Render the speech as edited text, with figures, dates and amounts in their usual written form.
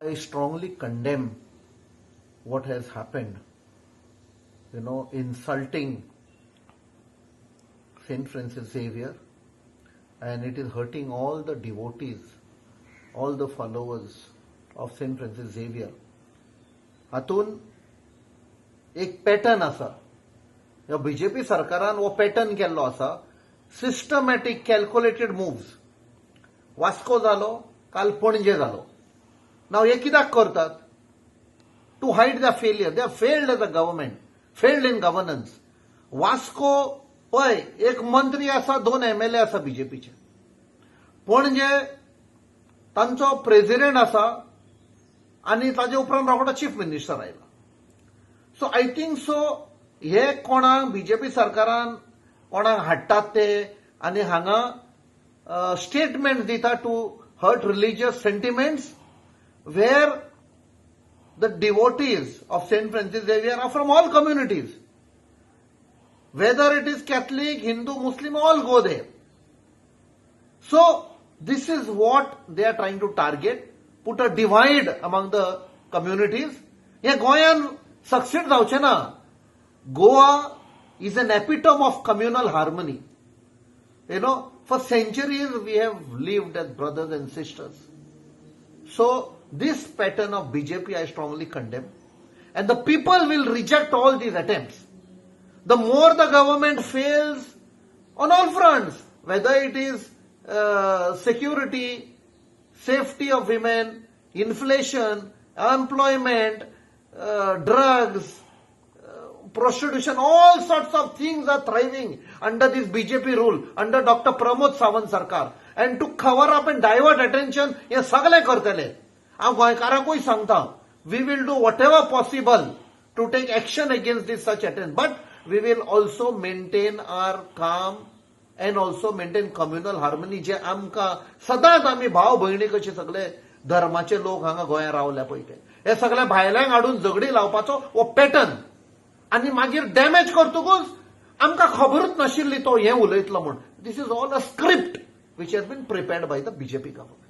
I strongly condemn what has happened, insulting St. Francis Xavier, and it is hurting all the devotees, all the followers of St. Francis Xavier. हातून एक pattern आसा, ह्या BJP सरकारान हो pattern केल्लो आसा, systematic calculated moves. Vasco जालो, काल पणजे जालो. नाव हे कित्याक करतात? To hide the failure. They are failed as a government, failed in governance. Vasco पळय, एक मंत्री आसा, 2 MLA आसा बीजेपीचे. पणजे तांचो प्रेसिडेंट आसा आणि ताजे उपरांत रोखडो चीफ मिनिस्टर आयला. सो आय थिंक सो हे कोणाक बीजेपी सरकारान कोणाक हाडटात ते आनी हांगा स्टेटमेंट दिता to hurt religious sentiments, where the devotees of St. Francis Xavier are from all communities. Whether it is Catholic, Hindu, Muslim, all go there. So, this is what they are trying to target, put a divide among the communities. He Goyan succeed जावचे ना. Goa is an epitome of communal harmony. For centuries we have lived as brothers and sisters. So, this pattern of BJP I strongly condemn, and the people will reject all these attempts. The more the government fails on all fronts, whether it is security, safety of women, inflation, employment, drugs, prostitution, all sorts of things are thriving under this BJP rule, under Dr. Pramod Sawant Sarkar. And to cover up and divert attention, हे सगळे करतले. हांव गोंयकारांकूय सांगता, we will do whatever possible to take action against this such attempts, but we will also maintain our calm and also maintain communal harmony. जे आमकां सदांच आमी भाव भयणी कशे सगळे धर्माचे लोक हांगा गोंयांत रावल्या पळय ते, हे सगळे भायल्यांक हाडून झगडी लावपाचो हो पॅटर्न, आनी मागीर डॅमेज करतकूच आमकां खबरूच नाशिल्ली तो हें उलयतलो म्हूण. This is all a script which has been prepared by the BJP government.